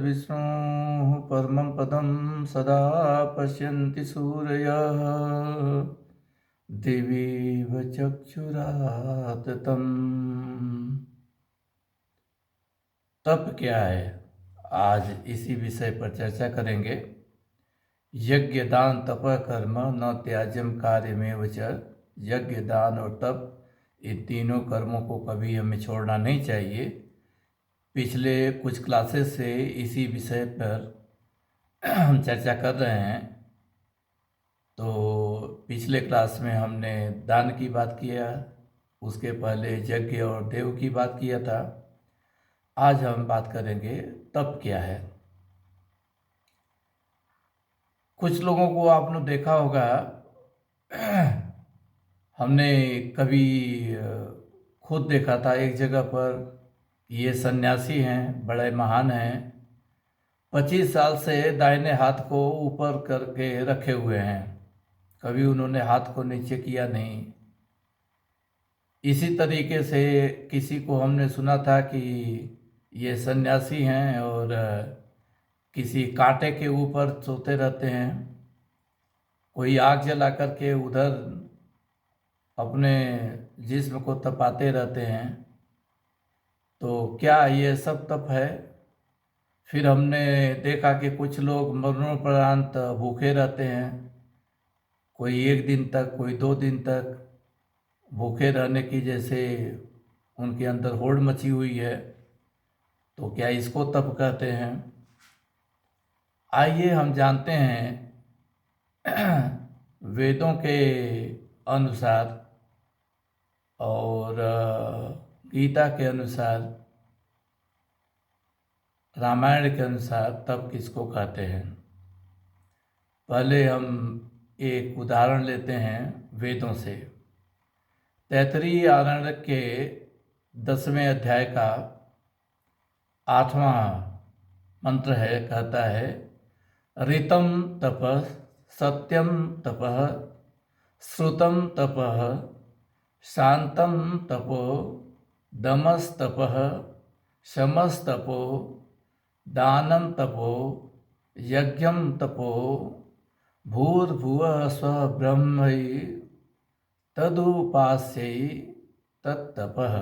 तद्विष्णोः परमं पदं सदा पश्यन्ति सूरयः दिवीव चक्षुराततम्। तप क्या है, आज इसी विषय पर चर्चा करेंगे। यज्ञ दान तप कर्म न त्याज्यम कार्यमेव च। यज्ञ दान और तप, इन तीनों कर्मों को कभी हमें छोड़ना नहीं चाहिए। पिछले कुछ क्लासेस से इसी विषय पर हम चर्चा कर रहे हैं। तो पिछले क्लास में हमने दान की बात किया, उसके पहले यज्ञ और देव की बात किया था। आज हम बात करेंगे तप क्या है। कुछ लोगों को आपने देखा होगा, हमने कभी खुद देखा था एक जगह पर, ये सन्यासी हैं, बड़े महान हैं, 25 साल से दाहिने हाथ को ऊपर करके रखे हुए हैं, कभी उन्होंने हाथ को नीचे किया नहीं। इसी तरीके से किसी को हमने सुना था कि ये सन्यासी हैं और किसी कांटे के ऊपर सोते रहते हैं, कोई आग जला करके उधर अपने जिस्म को तपाते रहते हैं। तो क्या ये सब तप है? फिर हमने देखा कि कुछ लोग मरणोपरांत भूखे रहते हैं, कोई 1 दिन तक, कोई 2 दिन तक भूखे रहने की जैसे उनके अंदर होड़ मची हुई है। तो क्या इसको तप कहते हैं? आइए हम जानते हैं वेदों के अनुसार और गीता के अनुसार, रामायण के अनुसार तप किसको कहते हैं। पहले हम एक उदाहरण लेते हैं वेदों से। तैत्तिरीय आरण्यक के 10वें अध्याय का 8वां मंत्र है, कहता है ऋतं तपः सत्यं तपः श्रुतं तपः शांतं तपो दमस्तपः शमस्तपो दानं तपो यज्ञं तपो भूर्भुवः स्वः ब्रह्मै तदुपास्यै तत्तपः।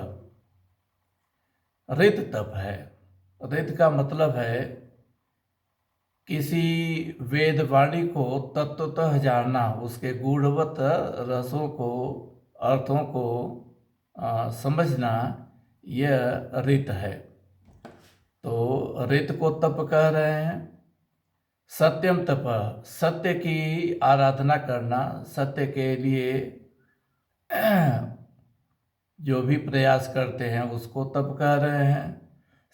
ऋत तप है। ऋत का मतलब है किसी वेद वाणी को तत्वतः जानना, उसके गूढ़वत रसों को, अर्थों को समझना, यह ऋत है। तो ऋत को तप कह रहे हैं। सत्यम तप, सत्य की आराधना करना, सत्य के लिए जो भी प्रयास करते हैं उसको तप कह रहे हैं।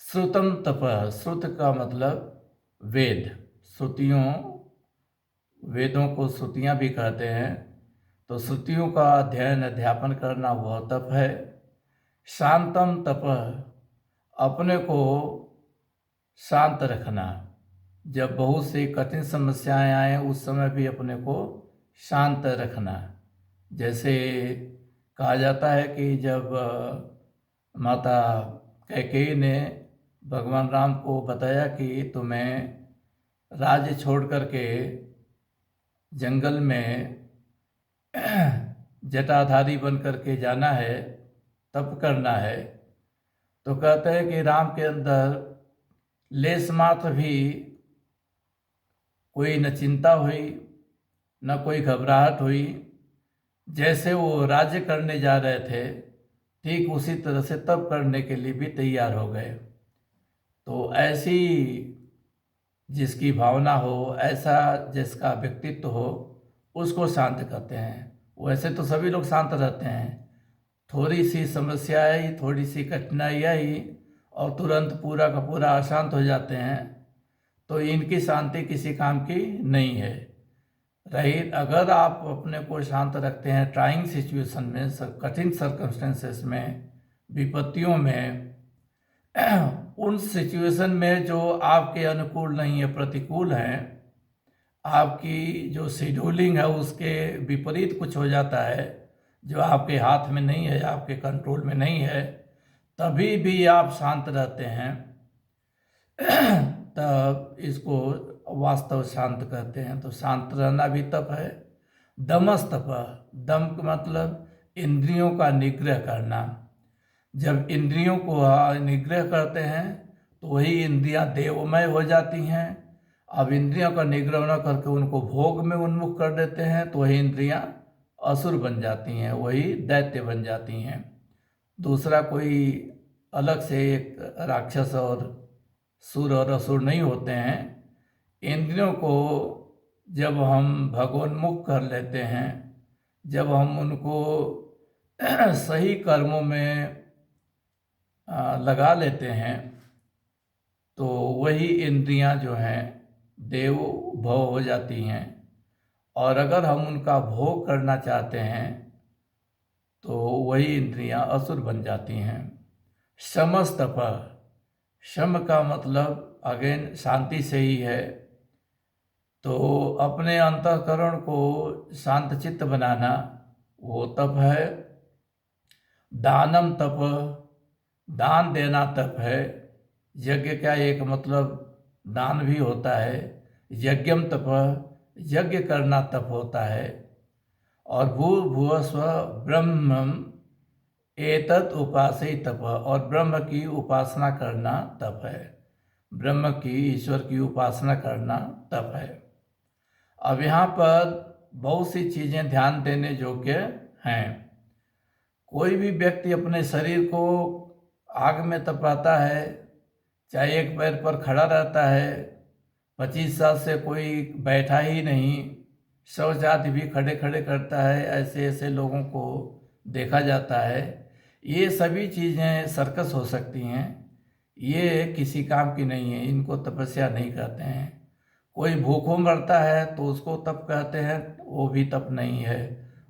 श्रुतम तप, श्रुत का मतलब वेद, श्रुतियों, वेदों को श्रुतियाँ भी कहते हैं। तो श्रुतियों का अध्ययन अध्यापन करना वह तप है। शांतम तप, अपने को शांत रखना, जब बहुत सी कठिन समस्याएं आए उस समय भी अपने को शांत रखना। जैसे कहा जाता है कि जब माता कैकेयी ने भगवान राम को बताया कि तुम्हें राज्य छोड़ करके जंगल में जटाधारी बन करके जाना है, तप करना है, तो कहते हैं कि राम के अंदर लेस मात्र भी कोई न चिंता हुई, न कोई घबराहट हुई। जैसे वो राज्य करने जा रहे थे, ठीक उसी तरह से तप करने के लिए भी तैयार हो गए। तो ऐसी जिसकी भावना हो, ऐसा जिसका व्यक्तित्व हो, उसको शांत कहते हैं। वैसे तो सभी लोग शांत रहते हैं, थोड़ी सी समस्या आई, थोड़ी सी कठिनाई आई और तुरंत पूरा का पूरा अशांत हो जाते हैं। तो इनकी शांति किसी काम की नहीं है। रही, अगर आप अपने को शांत रखते हैं ट्राइंग सिचुएशन में, कठिन सर्कमस्टेंसेस में, विपत्तियों में, उन सिचुएशन में जो आपके अनुकूल नहीं है, प्रतिकूल हैं, आपकी जो शेड्यूलिंग है उसके विपरीत कुछ हो जाता है, जो आपके हाथ में नहीं है, आपके कंट्रोल में नहीं है, तभी भी आप शांत रहते हैं। तब इसको वास्तव शांत कहते हैं। तो शांत रहना भी तप है। दमस तप, दम का मतलब इंद्रियों का निग्रह करना। जब इंद्रियों को निग्रह करते हैं तो वही इंद्रियां देवमय हो जाती हैं। अब इंद्रियों का निग्रह न करके उनको भोग में उन्मुख कर देते हैं तो वही इंद्रियां असुर बन जाती हैं, वही दैत्य बन जाती हैं। दूसरा कोई अलग से एक राक्षस और सुर और असुर नहीं होते हैं। इंद्रियों को जब हम भगवन्मुख कर लेते हैं, जब हम उनको सही कर्मों में लगा लेते हैं, तो वही इंद्रियां जो हैं देव भव हो जाती हैं। और अगर हम उनका भोग करना चाहते हैं तो वही इंद्रियां असुर बन जाती हैं। शमस्तप, शम का मतलब अगेन शांति से ही है। तो अपने अंतःकरण को शांतचित्त बनाना वो तप है। दानम तप, दान देना तप है। यज्ञ का एक मतलब दान भी होता है। यज्ञम तप, यज्ञ करना तप होता है। और भूर्भुवस्व ब्रह्मम एतत् उपासते तप, और ब्रह्म की उपासना करना तप है। ब्रह्म की, ईश्वर की उपासना करना तप है। अब यहाँ पर बहुत सी चीज़ें ध्यान देने योग्य हैं। कोई भी व्यक्ति अपने शरीर को आग में तपाता है, चाहे एक पैर पर खड़ा रहता है, 25 साल से कोई बैठा ही नहीं, शौच आदि भी खड़े खड़े करता है, ऐसे ऐसे लोगों को देखा जाता है। ये सभी चीज़ें सर्कस हो सकती हैं, ये किसी काम की नहीं है, इनको तपस्या नहीं कहते हैं। कोई भूखों मरता है तो उसको तप कहते हैं, वो भी तप नहीं है,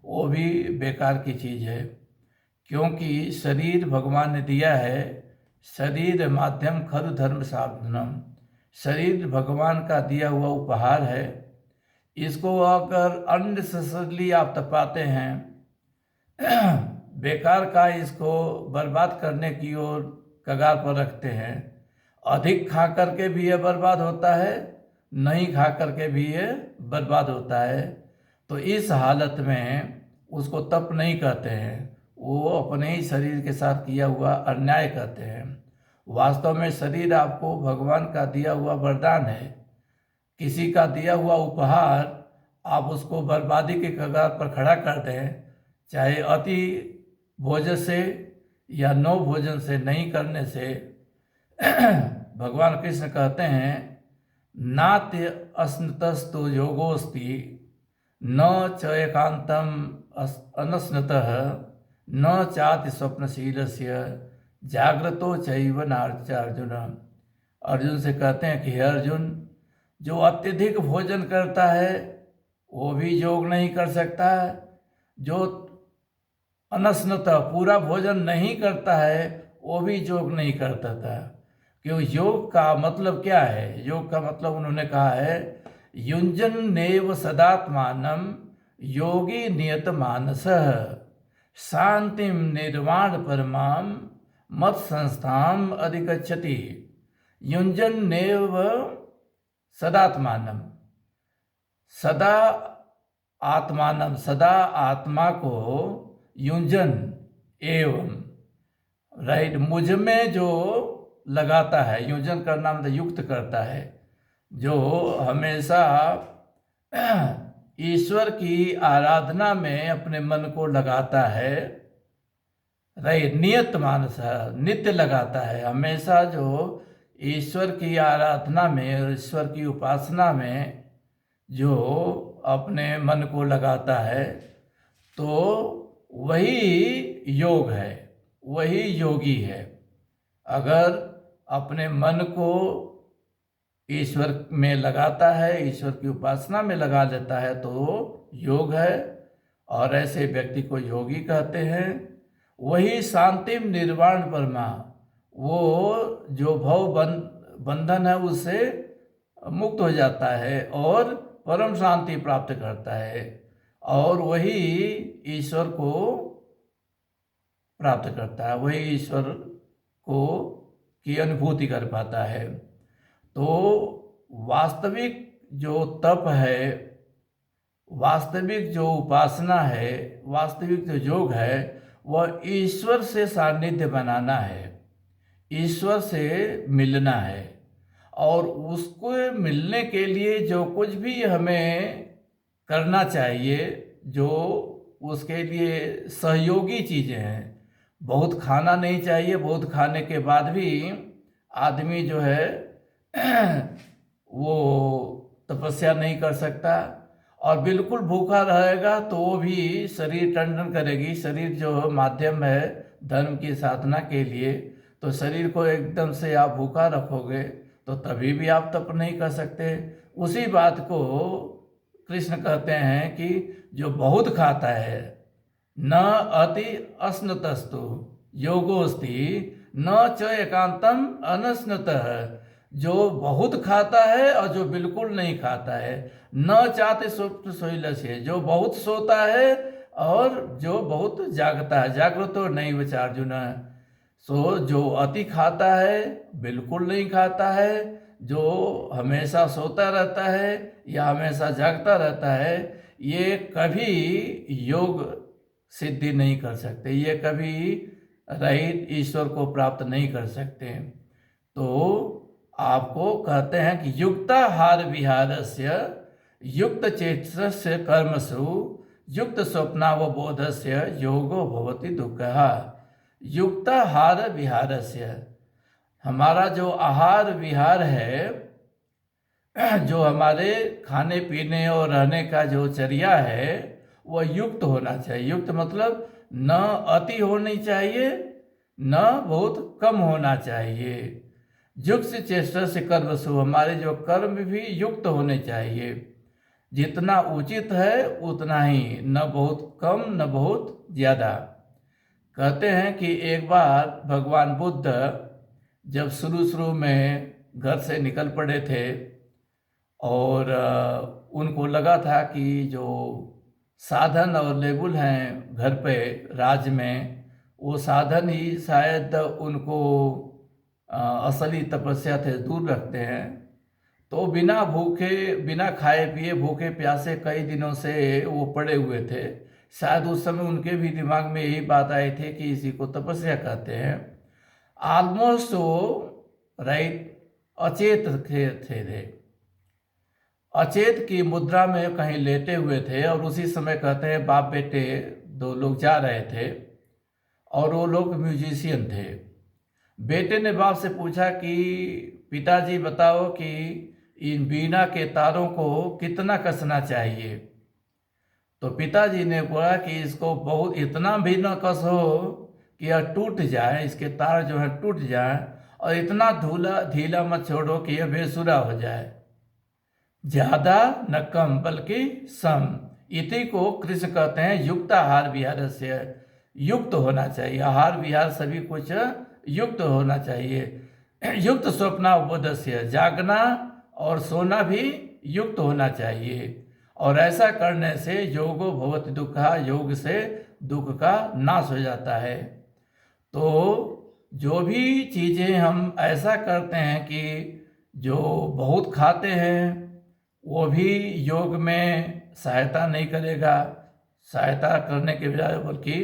वो भी बेकार की चीज़ है। क्योंकि शरीर भगवान ने दिया है, शरीर माध्यम खलु धर्म साधनम, शरीर भगवान का दिया हुआ उपहार है। इसको अगर अननेसेसरली आप तपाते हैं, बेकार का इसको बर्बाद करने की ओर कगार पर रखते हैं, अधिक खा करके भी ये बर्बाद होता है, नहीं खा करके भी ये बर्बाद होता है। तो इस हालत में उसको तप नहीं कहते हैं, वो अपने ही शरीर के साथ किया हुआ अन्याय कहते हैं। वास्तव में शरीर आपको भगवान का दिया हुआ वरदान है, किसी का दिया हुआ उपहार आप उसको बर्बादी के कगार पर खड़ा कर दें, चाहे अति भोजन से या नो भोजन से, नहीं करने से। भगवान कृष्ण कहते हैं, नात्य अस्नतस्तु योगोस्ति न च एकांतम अनस्नतः न चाति स्वप्नशीलस्य जागृतो चैव नार्च अर्जुन। अर्जुन से कहते हैं कि हे अर्जुन, जो अत्यधिक भोजन करता है वो भी योग नहीं कर सकता है, जो अनस्नतः पूरा भोजन नहीं करता है वो भी योग नहीं करता था। क्यों? योग का मतलब क्या है? योग का मतलब उन्होंने कहा है, युंजन नेव सदात्मानम योगी नियत मानसः शांतिम निर्वाण परमाम मत संस्थाम अधिगच्छति। युंजन नेव सदात्मानम, सदा आत्मानम, सदा आत्मा को युंजन एवं, राइट, मुझ में जो लगाता है, युंजन करना मतलब युक्त करता है, जो हमेशा ईश्वर की आराधना में अपने मन को लगाता है, राइट, नियत मानस, नित्य लगाता है, हमेशा जो ईश्वर की आराधना में और ईश्वर की उपासना में जो अपने मन को लगाता है, तो वही योग है, वही योगी है। अगर अपने मन को ईश्वर में लगाता है, ईश्वर की उपासना में लगा लेता है, तो योग है, और ऐसे व्यक्ति को योगी कहते हैं। वही शांतिम निर्वाण परमा, वो जो भव बंधन है उससे मुक्त हो जाता है और परम शांति प्राप्त करता है, और वही ईश्वर को प्राप्त करता है, वही ईश्वर को की अनुभूति कर पाता है। तो वास्तविक जो तप है, वास्तविक जो उपासना है, वास्तविक जो योग है, वह ईश्वर से सानिध्य बनाना है, ईश्वर से मिलना है। और उसको मिलने के लिए जो कुछ भी हमें करना चाहिए, जो उसके लिए सहयोगी चीज़ें हैं, बहुत खाना नहीं चाहिए, बहुत खाने के बाद भी आदमी जो है वो तपस्या नहीं कर सकता। और बिल्कुल भूखा रहेगा तो वो भी शरीर टंडन करेगी। शरीर जो माध्यम है धर्म की साधना के लिए, तो शरीर को एकदम से आप भूखा रखोगे तो तभी भी आप तप नहीं कर सकते। उसी बात को कृष्ण कहते हैं कि जो बहुत खाता है, न अति अस्नतस्तु योगोस्ति न च एकांतम अनस्नतः। जो बहुत खाता है और जो बिल्कुल नहीं खाता है। न चाहते सुप्त सोइलस्य, जो बहुत सोता है और जो बहुत जागता है। जागृतो नहीं विचार अर्जुन। सो जो अति खाता है, बिल्कुल नहीं खाता है, जो हमेशा सोता रहता है या हमेशा जागता रहता है, ये कभी योग सिद्धि नहीं कर सकते, ये कभी रहित ईश्वर को प्राप्त नहीं कर सकते। तो आपको कहते हैं कि युक्ताहार विहारस्य युक्त चेतस्य कर्मसु युक्त स्वप्नावबोधस्य योगो भवति दुःखः। युक्ताहार विहारस्य, हमारा जो आहार विहार है, जो हमारे खाने पीने और रहने का जो चर्या है, वह युक्त होना चाहिए। युक्त मतलब न अति होनी चाहिए, न बहुत कम होना चाहिए। युक्त चेष्टा से कर्मसु, हमारे जो कर्म भी युक्त होने चाहिए। जितना उचित है उतना ही, न बहुत कम न बहुत ज़्यादा। कहते हैं कि एक बार भगवान बुद्ध जब शुरू में घर से निकल पड़े थे और उनको लगा था कि जो साधन और लेबुल हैं घर पे राज में, वो साधन ही शायद उनको असली तपस्या से दूर रखते हैं। तो बिना भूखे, बिना खाए पिए, भूखे प्यासे कई दिनों से वो पड़े हुए थे। शायद उस समय उनके भी दिमाग में यही बात आई थी कि इसी को तपस्या कहते हैं। ऑलमोस्ट वो राइट अचेत थे, अचेत की मुद्रा में कहीं लेटे हुए थे। और उसी समय कहते हैं बाप बेटे दो लोग जा रहे थे और वो लोग म्यूजिशियन थे। बेटे ने बाप से पूछा कि पिताजी बताओ कि इन बीना के तारों को कितना कसना चाहिए। तो पिताजी ने बोला कि इसको बहुत इतना भी न कसो कि यह टूट जाए, इसके तार जो है टूट जाए, और इतना ढीला मत छोड़ो कि यह बेसुरा हो जाए। ज्यादा न कम बल्कि सम। इति को कृष्ण कहते हैं युक्त आहार विहार से। युक्त होना चाहिए, आहार विहार सभी कुछ युक्त होना चाहिए। युक्त स्वप्नावबोध से, जागना और सोना भी युक्त होना चाहिए। और ऐसा करने से योगो भवति दुःखः, योग से दुख का नाश हो जाता है। तो जो भी चीज़ें हम ऐसा करते हैं कि जो बहुत खाते हैं, वो भी योग में सहायता नहीं करेगा, सहायता करने के बजाय बल्कि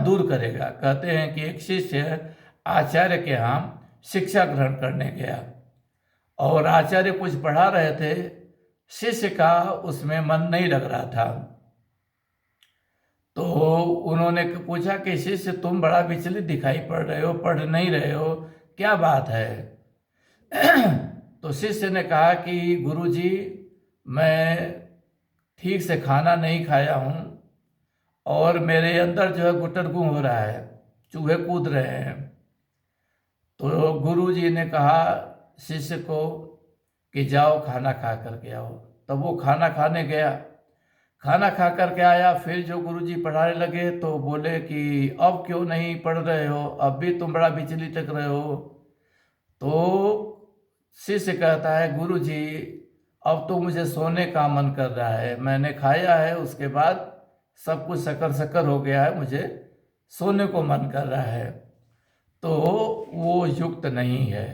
दूर करेगा। कहते हैं कि एक शिष्य आचार्य के यहाँ शिक्षा ग्रहण करने गया और आचार्य कुछ पढ़ा रहे थे, शिष्य का उसमें मन नहीं लग रहा था। तो उन्होंने पूछा कि शिष्य तुम बड़ा विचलित दिखाई पड़ रहे हो, पढ़ नहीं रहे हो, क्या बात है? तो शिष्य ने कहा कि गुरुजी, मैं ठीक से खाना नहीं खाया हूँ और मेरे अंदर जो है गुटरगुं हो रहा है, चूहे कूद रहे हैं। तो गुरुजी ने कहा शिष्य को कि जाओ खाना खा करके आओ। तब वो खाना खाने गया, खाना खा करके आया। फिर जो गुरुजी पढ़ाने लगे तो बोले कि अब क्यों नहीं पढ़ रहे हो, अब भी तुम बड़ा विचलित लग रहे हो। तो शिष्य कहता है गुरुजी, अब तो मुझे सोने का मन कर रहा है, मैंने खाया है उसके बाद सब कुछ शक्कर शक्कर हो गया है, मुझे सोने को मन कर रहा है। तो वो युक्त नहीं है।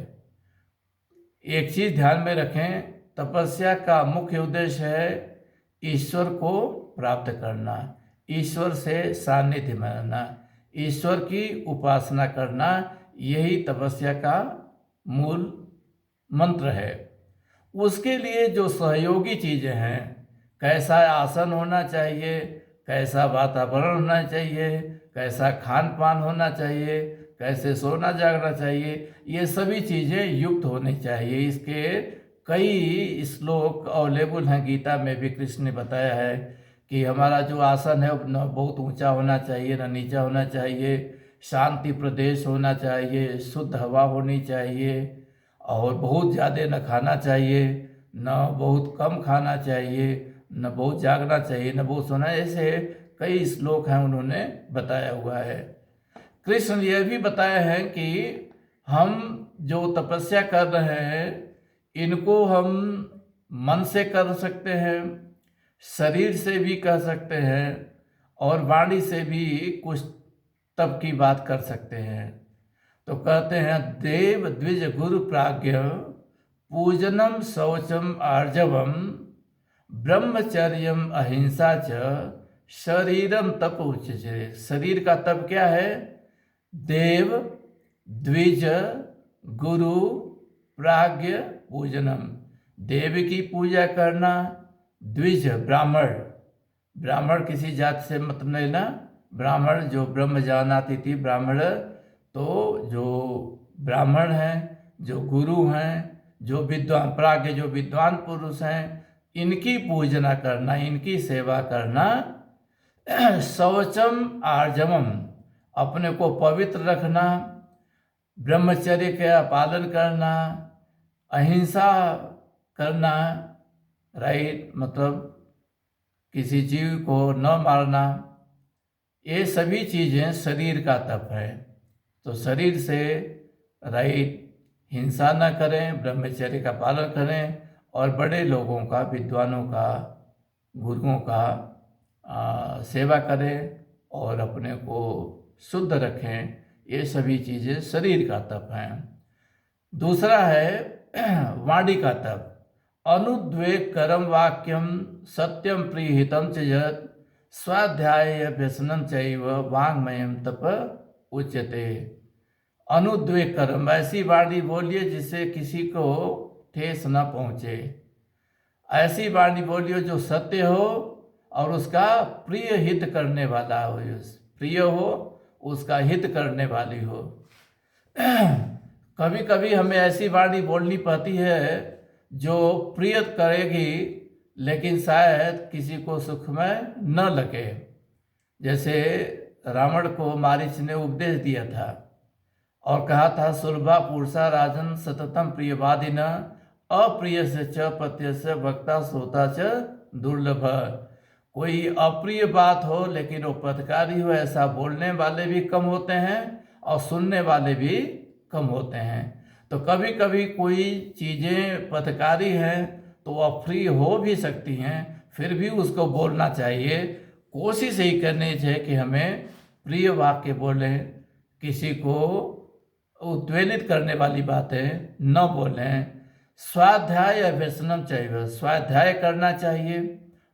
एक चीज ध्यान में रखें, तपस्या का मुख्य उद्देश्य है ईश्वर को प्राप्त करना, ईश्वर से सानिध्य बनाना, ईश्वर की उपासना करना। यही तपस्या का मूल मंत्र है। उसके लिए जो सहयोगी चीजें हैं, कैसा आसन होना चाहिए, कैसा वातावरण होना चाहिए, कैसा खान पान होना चाहिए, कैसे सोना जागना चाहिए, ये सभी चीजें युक्त होनी चाहिए। इसके कई श्लोक अवेलेबल हैं गीता में भी। कृष्ण ने बताया है कि हमारा जो आसन है न बहुत ऊंचा होना चाहिए, न नीचा होना चाहिए, शांति प्रदेश होना चाहिए, शुद्ध हवा होनी चाहिए, और बहुत ज़्यादा न खाना चाहिए, न बहुत कम खाना चाहिए, न बहुत जागना चाहिए, न बहुत सोना। ऐसे कई श्लोक हैं उन्होंने बताया हुआ है। कृष्ण ने यह भी बताया है कि हम जो तपस्या कर रहे हैं इनको हम मन से कर सकते हैं, शरीर से भी कर सकते हैं, और वाणी से भी कुछ तप की बात कर सकते हैं। तो कहते हैं देव द्विज गुरु प्राज्ञ पूजनम शौचम आर्जवम ब्रह्मचर्यम अहिंसा च शरीरम तप उच्यते। शरीर का तप क्या है? देव द्विज गुरु प्राज्ञ पूजनम, देव की पूजा करना, द्विज ब्राह्मण, ब्राह्मण किसी जाति से मत लेना, ब्राह्मण जो ब्रह्म जानाति थी ब्राह्मण, तो जो ब्राह्मण हैं, जो गुरु हैं, जो विद्वान प्राज्ञ, जो विद्वान पुरुष हैं, इनकी पूजना करना, इनकी सेवा करना। शौचम आर्जवम, अपने को पवित्र रखना, ब्रह्मचर्य का पालन करना, अहिंसा करना, राइट, मतलब किसी जीव को न मारना, ये सभी चीज़ें शरीर का तप है। तो शरीर से राइट हिंसा न करें, ब्रह्मचर्य का पालन करें, और बड़े लोगों का, विद्वानों का, गुरुओं का सेवा करें और अपने को शुद्ध रखें। ये सभी चीज़ें शरीर का तप हैं। दूसरा है वाणी का तप। अनुद्वेग करम वाक्यम सत्यम प्रियहितम च यत् स्वाध्याय व्यसनम चैव वाङ्मयम तप उच्यते। अनुद्वेग कर्म, ऐसी वाणी बोलिए जिससे किसी को ठेस न पहुँचे। ऐसी वाणी बोलिए जो सत्य हो और उसका प्रिय हित करने वाला हो, प्रिय हो, उसका हित करने वाली हो। कभी कभी हमें ऐसी वाणी बोलनी पड़ती है जो प्रिय करेगी लेकिन शायद किसी को सुख में न लगे। जैसे रावण को मारीच ने उपदेश दिया था और कहा था सुलभा पुरुषा राजन सततम प्रियवादिन अप्रिय से च पत्य से वक्ता श्रोता च दुर्लभ। कोई अप्रिय बात हो लेकिन वो पथकारी हो, ऐसा बोलने वाले भी कम होते हैं और सुनने वाले भी कम होते हैं। तो कभी कभी कोई चीज़ें पथकारी हैं तो अप्रिय हो भी सकती हैं, फिर भी उसको बोलना चाहिए। कोशिश यही करनी चाहिए कि हमें प्रिय वाक्य बोलें, किसी को उद्वेलित करने वाली बातें न बोलें। स्वाध्याय अभ्यसनम चाहिए, स्वाध्याय करना चाहिए,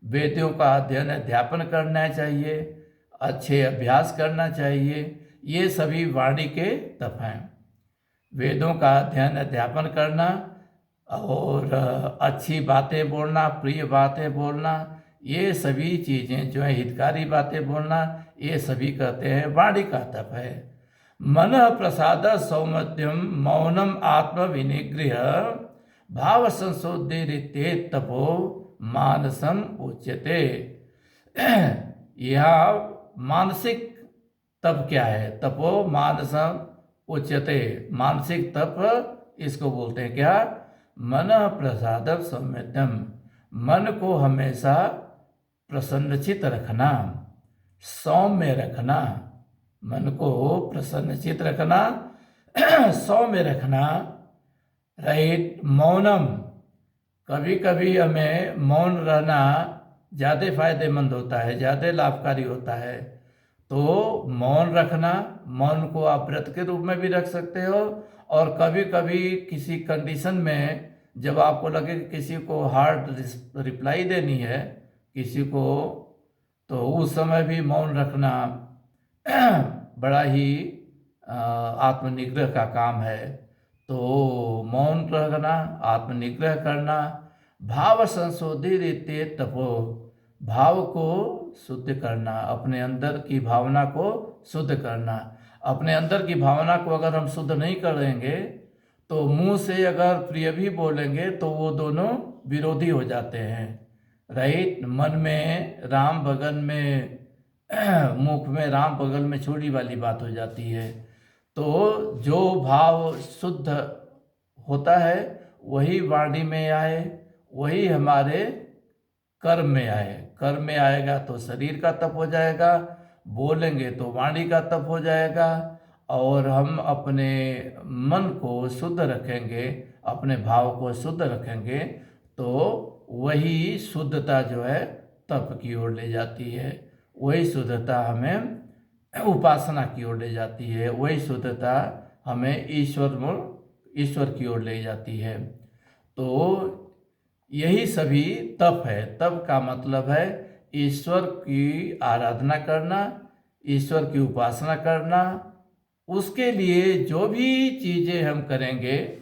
वेदों का अध्ययन अध्यापन करना चाहिए, अच्छे अभ्यास करना चाहिए। ये सभी वाणी के तप हैं। वेदों का अध्ययन अध्यापन करना और अच्छी बातें बोलना, प्रिय बातें बोलना, ये सभी चीज़ें जो है हितकारी बातें बोलना, ये सभी कहते हैं वाणी का तप है। मन प्रसाद सौमध्यम मौनम आत्म विनिग्रह भाव संशोधि रीते तपो मानसम उच्यते। यह मानसिक तप क्या है? तपो मानसम उच्यते, मानसिक तप इसको बोलते हैं क्या? मन प्रसाद सौम्यतम, मन को हमेशा प्रसन्नचित रखना, सौम्य रखना, मन को प्रसन्नचित रखना, सौम्य रखना, राइट। मौनम, कभी कभी हमें मौन रहना ज़्यादा फायदेमंद होता है, ज़्यादा लाभकारी होता है। तो मौन रखना, मौन को आप व्रत के रूप में भी रख सकते हो और कभी कभी किसी कंडीशन में जब आपको लगे कि किसी को हार्ड रिप्लाई देनी है किसी को, तो उस समय भी मौन रखना बड़ा ही आत्मनिग्रह का काम है। तो मौन रखना, आत्मनिग्रह करना, भाव संशोधित तपो, भाव को शुद्ध करना, अपने अंदर की भावना को शुद्ध करना। अपने अंदर की भावना को अगर हम शुद्ध नहीं करेंगे तो मुंह से अगर प्रिय भी बोलेंगे तो वो दोनों विरोधी हो जाते हैं। राइट, मन में राम बगल में मुख में राम बगल में छुरी वाली बात हो जाती है। तो जो भाव शुद्ध होता है वही वाणी में आए, वही हमारे कर्म में आए। कर्म में आएगा तो शरीर का तप हो जाएगा, बोलेंगे तो वाणी का तप हो जाएगा, और हम अपने मन को शुद्ध रखेंगे, अपने भाव को शुद्ध रखेंगे तो वही शुद्धता जो है तप की ओर ले जाती है, वही शुद्धता हमें उपासना की ओर ले जाती है, वही शुद्धता हमें ईश्वर की ओर ले जाती है। तो यही सभी तप है। तप का मतलब है ईश्वर की आराधना करना, ईश्वर की उपासना करना। उसके लिए जो भी चीज़ें हम करेंगे,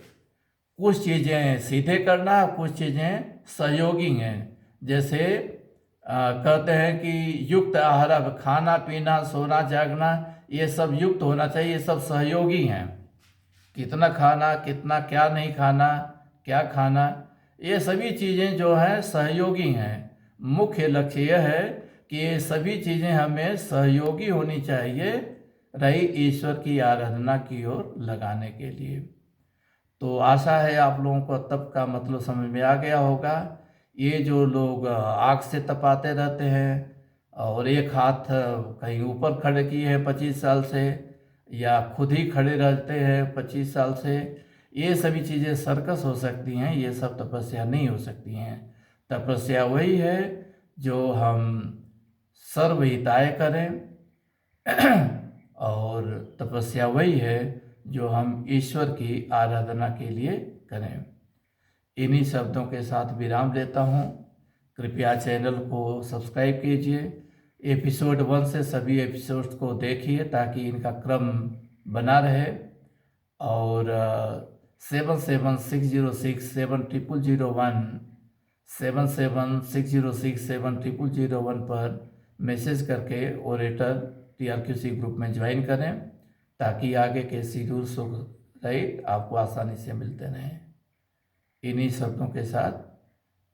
कुछ चीज़ें सीधे करना, कुछ चीज़ें सहयोगी हैं। जैसे कहते हैं कि युक्त आहार, अब खाना पीना सोना जागना ये सब युक्त होना चाहिए, ये सब सहयोगी हैं। कितना खाना, कितना क्या नहीं खाना, क्या खाना, ये सभी चीज़ें जो हैं सहयोगी हैं। मुख्य लक्ष्य यह है कि ये सभी चीज़ें हमें सहयोगी होनी चाहिए रही ईश्वर की आराधना की ओर लगाने के लिए। तो आशा है आप लोगों को तप का मतलब समझ में आ गया होगा। ये जो लोग आग से तपाते रहते हैं और एक हाथ कहीं ऊपर खड़े किए हैं 25 साल से, या खुद ही खड़े रहते हैं 25 साल से, ये सभी चीज़ें सर्कस हो सकती हैं, ये सब तपस्या नहीं हो सकती हैं। तपस्या वही है जो हम सर्वहिताय करें और तपस्या वही है जो हम ईश्वर की आराधना के लिए करें। इन्हीं शब्दों के साथ विराम लेता हूँ। कृपया चैनल को सब्सक्राइब कीजिए। एपिसोड 1 से सभी एपिसोड्स को देखिए ताकि इनका क्रम बना रहे। और 7760670001 7760670001 पर मैसेज करके ओरेटर TRQC ग्रुप में ज्वाइन करें ताकि आगे के शेड्यूल्स राइट आपको आसानी से मिलते रहें। इन्हीं शब्दों के साथ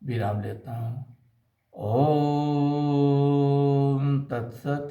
विराम लेता हूँ। ओम तत्सत।